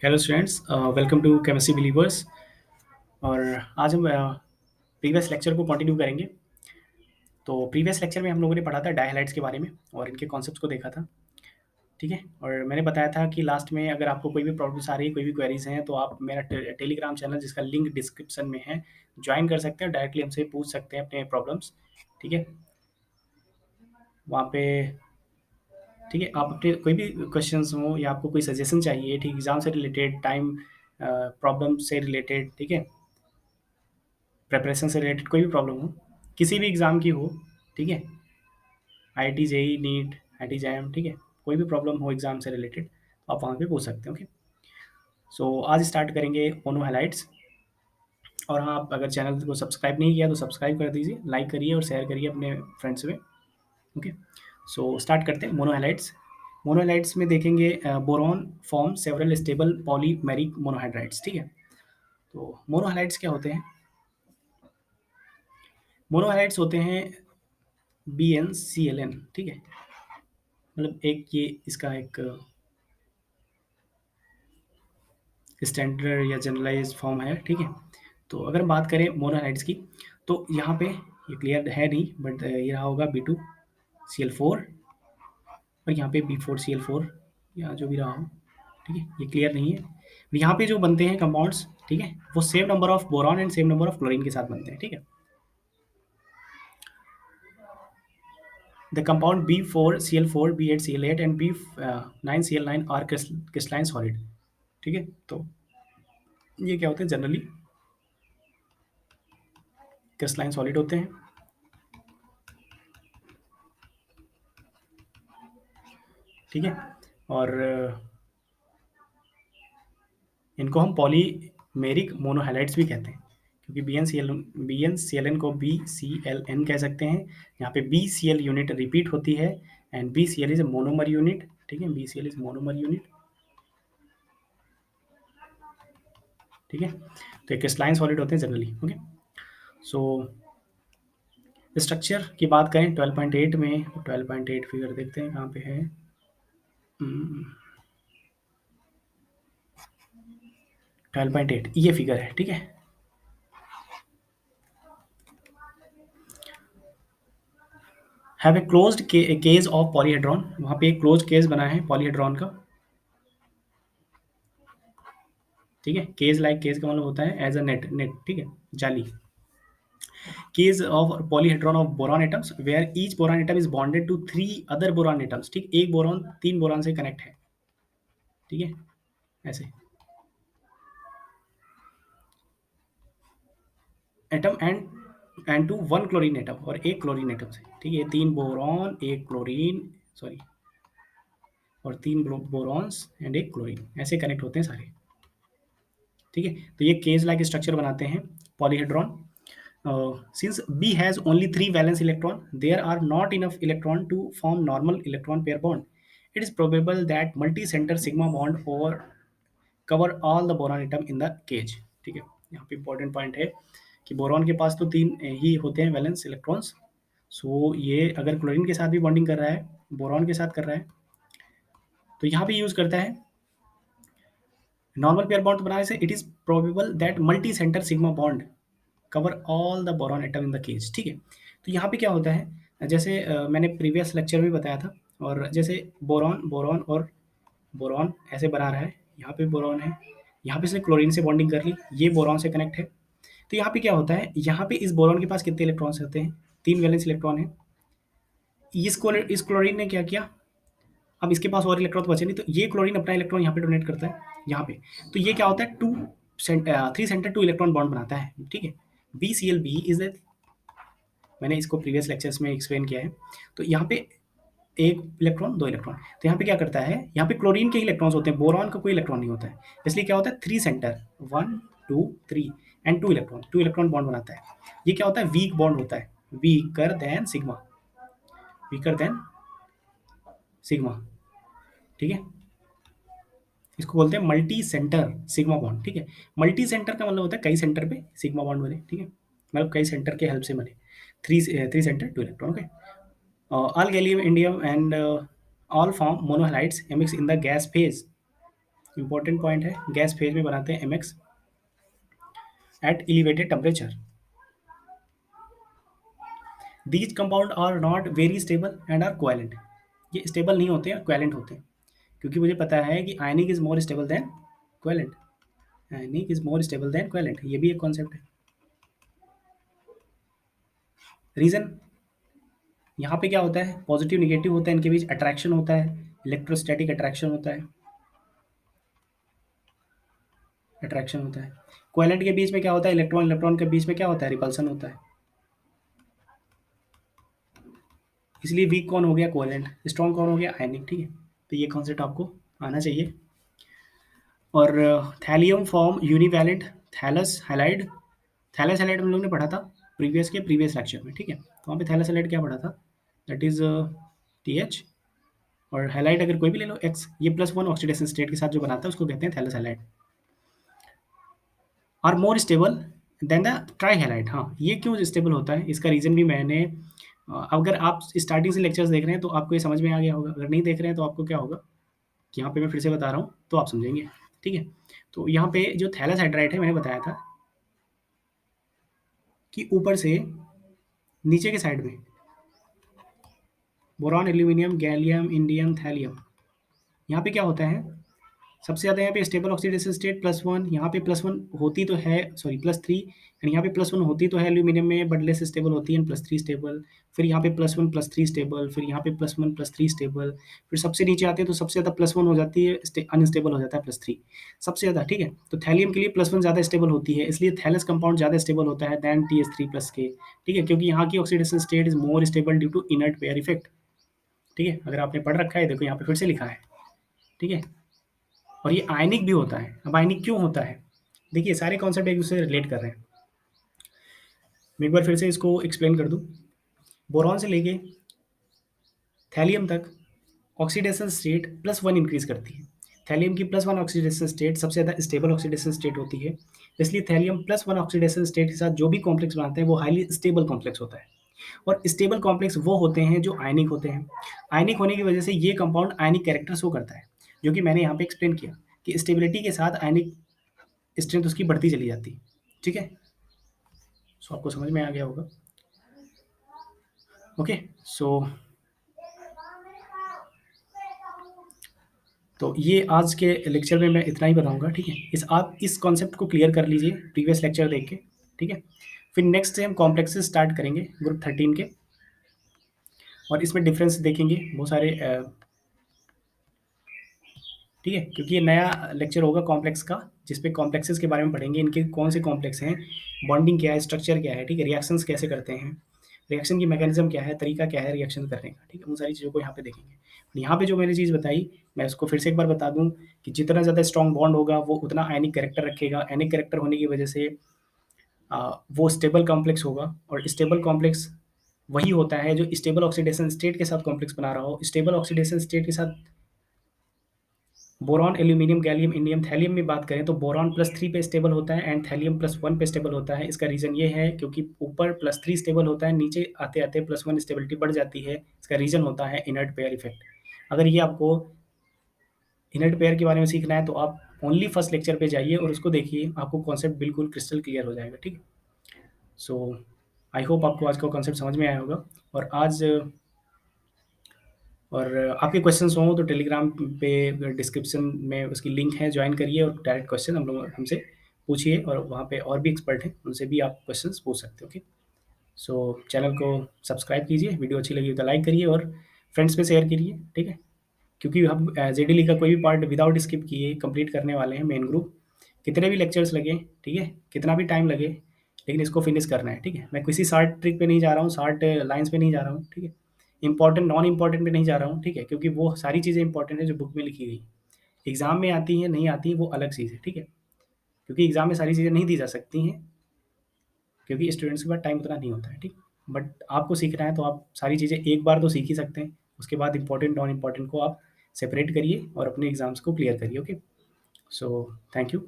Hello students, welcome to chemistry believers. और आज हम प्रीवियस लेक्चर को कंटिन्यू करेंगे। तो प्रीवियस लेक्चर में हम लोगों ने पढ़ा था डायहालाइड्स के बारे में और इनके कॉन्सेप्ट्स को देखा था। ठीक है, और मैंने बताया था कि लास्ट में अगर आपको कोई भी प्रॉब्लम्स आ रही है, कोई भी क्वेरीज हैं, तो आप मेरा टेलीग्राम चैनल जिसका लिंक डिस्क्रिप्शन में है ज्वाइन कर सकते हैं, डायरेक्टली हमसे पूछ सकते हैं अपने प्रॉब्लम्स। ठीक है, वहाँ पे ठीक है, आप अपने कोई भी क्वेश्चंस हो या आपको कोई सजेशन चाहिए, ठीक, एग्जाम से रिलेटेड, टाइम प्रॉब्लम से रिलेटेड, ठीक है, प्रिपरेशन से रिलेटेड कोई भी प्रॉब्लम हो, किसी भी एग्ज़ाम की हो, ठीक है, IIT JEE NEET IIT JAM, ठीक है, कोई भी प्रॉब्लम हो एग्ज़ाम से रिलेटेड तो आप वहाँ पे पूछ सकते हो। ओके, सो आज स्टार्ट करेंगे मोनो हाइलाइट्स। और हाँ, आप अगर चैनल को सब्सक्राइब नहीं किया तो सब्सक्राइब कर दीजिए, लाइक करिए और शेयर करिए अपने फ्रेंड्स में। ओके, सो स्टार्ट करते हैं मोनो हाइलाइट्स। मोनो हाइलाइट्स में देखेंगे boron form several stable polymeric monohydrides. ठीक है, तो मोनो हाइलाइट्स क्या होते हैं? मोनो हाइलाइट्स होते हैं BnClN। ठीक है, मतलब एक ये इसका एक स्टैंडर्ड या जनरलाइज फॉर्म है। ठीक है, तो अगर हम बात करें मोनोहाइड्स की, तो यहाँ पे ये क्लियर है नहीं, बट ये रहा होगा B2Cl4 और यहाँ पे B4Cl4 या जो भी रहा हो। ठीक है, ये क्लियर नहीं है। यहाँ पे जो बनते हैं कंपाउंड्स, ठीक है, वो same number of boron and same number of chlorine के साथ बनते हैं। ठीक है, the compound B4Cl4, B8Cl8 and B9Cl9 are crystalline solid. ठीक है, तो ये क्या होते हैं? जनरली क्रिस्टलाइन सॉलिड होते हैं। ठीक है, और इनको हम पॉलीमेरिक मोनोहाइलाइड्स भी कहते हैं, क्योंकि BnClN को BClN कह सकते हैं। यहाँ पे BCl यूनिट रिपीट होती है and BCl is monomer unit. ठीक है, BCl इज मोनोमर यूनिट। ठीक है, तो क्रिस्टलाइन सॉलिड होते हैं जनरली। ओके, सो स्ट्रक्चर की बात करें 12.8 में, 12.8 फिगर देखते हैं कहाँ पे है। 12.8 ये फिगर है। ठीक है, have a closed cage of polyhedron. वहाँ पे एक क्लोज केज बना है पॉलीहेड्रॉन का। ठीक है, केज लाइक, केज का मतलब होता है एज अ नेट, नेट। ठीक है, जाली। Cage of polyhedron of boron atoms where each boron atom is bonded to 3 other boron atoms. ठीक, एक बोरॉन 3 बोरॉन से कनेक्ट है। ठीक है, ऐसे atom and to 1 chlorine atom, और एक क्लोरीन एटम से। ठीक है, 3 बोरॉन, एक क्लोरीन, सॉरी, और 3 बोरॉन्स एंड एक क्लोरीन, ऐसे कनेक्ट होते हैं सारे। ठीक है, तो ये केज लाइक स्ट्रक्चर बनाते हैं polyhedron. Since B has only 3 valence electron, there are not enough electron to form normal electron pair bond. It is probable that multi-center sigma bond over cover all the boron atom in the cage. ठीक है, यहाँ पे important point है कि boron के पास तो 3 ही होते हैं वैलेंस इलेक्ट्रॉन्स। सो ये अगर क्लोरीन के साथ भी बॉन्डिंग कर रहा है, बोरॉन के साथ कर रहा है, तो यहाँ पे यूज करता है नॉर्मल पेयर बॉन्ड बनाने से। It is probable that multi centre sigma bond cover all the boron atom in the cage. ठीक है, तो यहाँ पे क्या होता है, जैसे मैंने प्रीवियस लेक्चर में बताया था, और जैसे बोरॉन बोरॉन और बोरॉन ऐसे बना रहा है, यहाँ पे बोरॉन है, यहाँ पे इसने क्लोरीन से बॉन्डिंग कर ली, ये बोरॉन से कनेक्ट है। तो यहाँ पे क्या होता है, यहाँ पे इस बोरॉन के पास कितने इलेक्ट्रॉन्स होते हैं? 3 वैलेंस इलेक्ट्रॉन है। इस क्लोरीन ने क्या किया, अब इसके पास और इलेक्ट्रॉन तो बचे नहीं, तो ये क्लोरीन अपना इलेक्ट्रॉन यहाँ पे डोनेट करता है, यहाँ पे। तो ये क्या होता है, 3 सेंटर 2 इलेक्ट्रॉन बॉन्ड बनाता है। ठीक है, BClB इज ए, मैंने इसको प्रीवियस लेक्चर्स में एक्सप्लेन किया है। तो यहाँ पे एक इलेक्ट्रॉन, 2 इलेक्ट्रॉन, तो यहाँ पे क्या करता है, यहाँ पे क्लोरीन के ही इलेक्ट्रॉन्स होते हैं, बोरॉन का कोई इलेक्ट्रॉन नहीं होता है। इसलिए क्या होता है, 3 सेंटर, 1 2 3 एंड 2 इलेक्ट्रॉन बॉन्ड बनाता है। ये क्या होता है, वीक बॉन्ड होता है, weaker then sigma, weaker then sigma. ठीक है, इसको बोलते हैं मल्टी सेंटर सिग्मा बॉन्ड। ठीक है, मल्टी सेंटर का मतलब होता है कई सेंटर पे सिग्मा बॉन्ड बने। ठीक है, मतलब कई सेंटर के हेल्प से बने, three centre 2 electron. Okay, all gallium, indium, and all form monohalides emits in the gas phase. Important point है, गैस फेज में बनाते हैं MX at elevated temperature. These compound are not very stable and are covalent. ये stable नहीं होते हैं, covalent होते हैं, क्योंकि मुझे पता है कि ionic is more stable than covalent. Ionic is more stable than covalent, ये भी एक कॉन्सेप्ट है। रीजन, यहाँ पे क्या होता है, पॉजिटिव निगेटिव होता है, इनके बीच अट्रैक्शन होता है, इलेक्ट्रोस्टैटिक अट्रैक्शन होता है, अट्रैक्शन होता है। कोवेलेंट के बीच में क्या होता है, इलेक्ट्रॉन इलेक्ट्रॉन के बीच में क्या होता है, रिपल्सन होता है। इसलिए वीक कौन हो गया, कोवेलेंट, स्ट्रॉन्ग कौन हो गया, आयनिक। ठीक है, तो ये कॉन्सेप्ट आपको आना चाहिए। और thallium form univalent thallous halide. Thallous halide हम लोग ने पढ़ा था प्रीवियस लेक्चर में। ठीक है, तो वहाँ पे थैलस हैलाइड क्या पढ़ा था, दैट इज TH। और हैलाइड अगर कोई भी ले लो X, ये +1 ऑक्सीडेशन स्टेट के साथ जो बनाता है उसको कहते हैं thallous halide. Are more stable than the tri halide. हाँ, ये क्यों स्टेबल होता है, इसका रीज़न भी मैंने अगर आप स्टार्टिंग से लेक्चर्स देख रहे हैं तो आपको ये समझ में आ गया होगा, अगर नहीं देख रहे हैं तो आपको क्या होगा कि यहाँ पे मैं फिर से बता रहा हूँ तो आप समझेंगे। ठीक है, तो यहाँ पे जो थैलस हाइड्राइड है, मैंने बताया था कि ऊपर से नीचे के साइड में boron, aluminium, gallium, indium, thallium, यहाँ पे क्या होता है, सबसे ज़्यादा यहाँ पे स्टेबल ऑक्सीडेशन स्टेट +1, यहाँ पे +1 होती तो है, सॉरी +3, एंड यहाँ पे +1 होती तो है एल्यूमिनियम में, बट लेस स्टेबल होती है, +3 स्टेबल। फिर यहाँ पे +1 +3 स्टेबल, फिर यहाँ पे +1 +3 स्टेबल, फिर सबसे नीचे आते हैं तो सबसे ज़्यादा +1 हो जाती है, अनस्टेबल हो जाता है +3 सबसे ज़्यादा। ठीक है, तो थैलियम के लिए +1 ज़्यादा स्टेबल होती है, इसलिए थैलस कंपाउंड ज़्यादा स्टेबल होता है दैन TH3+ के। ठीक है, क्योंकि यहाँ की oxidation state is more stable due to inert pair effect. ठीक है, अगर आपने पढ़ रखा है, देखो यहाँ पे फिर से लिखा है। ठीक है, और ये आयनिक भी होता है। अब आयनिक क्यों होता है, देखिए सारे कॉन्सेप्ट एक दूसरे से रिलेट कर रहे हैं। मैं एक बार फिर से इसको एक्सप्लेन कर दूं। बोरॉन से लेके थैलियम तक ऑक्सीडेशन स्टेट +1 इंक्रीज करती है। थैलियम की +1 ऑक्सीडेशन स्टेट सबसे ज़्यादा स्टेबल ऑक्सीडेशन स्टेट होती है, इसलिए थैलियम +1 ऑक्सीडेशन स्टेट के साथ जो भी कॉम्प्लेक्स बनाते हैं वो हाईली स्टेबल कॉम्प्लेक्स होता है। और स्टेबल कॉम्प्लेक्स वो होते हैं जो आयनिक होते हैं। आयनिक होने की वजह से ये कंपाउंड आयनिक कैरेक्टर शो करता है, जो कि मैंने यहाँ पे एक्सप्लेन किया कि स्टेबिलिटी के साथ आयनिक स्ट्रेंथ उसकी बढ़ती चली जाती है। ठीक है, सो आपको समझ में आ गया होगा। ओके, सो तो ये आज के लेक्चर में मैं इतना ही बताऊंगा। ठीक है, आप इस कॉन्सेप्ट को क्लियर कर लीजिए प्रीवियस लेक्चर देख के। ठीक है, फिर नेक्स्ट से हम कॉम्प्लेक्सेस स्टार्ट करेंगे ग्रुप 13 के, और इसमें डिफरेंस देखेंगे बहुत सारे। ठीक है, क्योंकि ये नया लेक्चर होगा कॉम्प्लेक्स का, जिसपे कॉम्प्लेक्सेस के बारे में पढ़ेंगे, इनके कौन से कॉम्प्लेक्स हैं, बॉन्डिंग क्या है, स्ट्रक्चर क्या है, ठीक है, रिएक्शंस कैसे करते हैं, रिएक्शन की मैकेनिज्म क्या है, तरीका क्या है रिएक्शन करने का। ठीक है, उन सारी चीज़ों को यहाँ पे देखेंगे। यहाँ पे जो मैंने चीज़ बताई, मैं उसको फिर से एक बार बता दूँ कि जितना ज़्यादा स्ट्रॉन्ग बॉन्ड होगा वो उतना आयनिक कैरेक्टर रखेगा। आयनिक कैरेक्टर होने की वजह से वो स्टेबल कॉम्प्लेक्स होगा, और स्टेबल कॉम्प्लेक्स वही होता है जो स्टेबल ऑक्सीडेशन स्टेट के साथ कॉम्प्लेक्स बना रहा हो। स्टेबल ऑक्सीडेशन स्टेट के साथ boron, aluminium, gallium, indium, thallium में बात करें तो बोरॉन +3 पे स्टेबल होता है एंड थैलियम +1 पे स्टेबल होता है। इसका रीज़न ये है क्योंकि ऊपर +3 स्टेबल होता है, नीचे आते-आते +1 स्टेबिलिटी बढ़ जाती है। इसका रीज़न होता है इनर्ट पेयर इफेक्ट। अगर ये आपको इनर्ट पेयर के बारे में सीखना है तो आप ओनली फर्स्ट लेक्चर पे जाइए और उसको देखिए, आपको कॉन्सेप्ट बिल्कुल क्रिस्टल क्लियर हो जाएगा। ठीक है, सो आई होप आपको आज का कॉन्सेप्ट समझ में आया होगा। और आज और आपके क्वेश्चंस हों तो टेलीग्राम पे डिस्क्रिप्शन में उसकी लिंक है, ज्वाइन करिए और डायरेक्ट क्वेश्चन हम लोग हमसे पूछिए, और वहाँ पे और भी एक्सपर्ट हैं, उनसे भी आप क्वेश्चंस पूछ सकते हो। ओके, सो चैनल को सब्सक्राइब कीजिए, वीडियो अच्छी लगी तो लाइक करिए और फ्रेंड्स में शेयर कीजिए। ठीक है, क्योंकि हम जेडीली का कोई भी पार्ट विदाउट स्किप किए कंप्लीट करने वाले हैं, मेन ग्रुप। कितने भी लेक्चर्स लगे, ठीक है, कितना भी टाइम लगे, लेकिन इसको फिनिश करना है। ठीक है, मैं किसी शार्ट ट्रिक पे नहीं जा रहा हूँ, शार्ट लाइन्स पे नहीं जा रहा हूँ। ठीक है, इंपॉर्टेंट नॉन इंपॉर्टेंट पे नहीं जा रहा हूँ। ठीक है, क्योंकि वो सारी चीज़ें इंपॉर्टेंट है जो बुक में लिखी गई, एग्जाम में आती हैं नहीं आती वो अलग चीज़ है। ठीक है, क्योंकि एग्जाम में सारी चीज़ें नहीं दी जा सकती हैं, क्योंकि स्टूडेंट्स के पास टाइम उतना नहीं होता है। ठीक, बट आपको सीखना है तो आप सारी चीज़ें एक बार तो सीख ही सकते हैं, उसके बाद इंपॉर्टेंट नॉन इंपॉर्टेंट को आप सेपरेट करिए और अपने एग्जाम्स को क्लियर करिए। Okay, so thank you.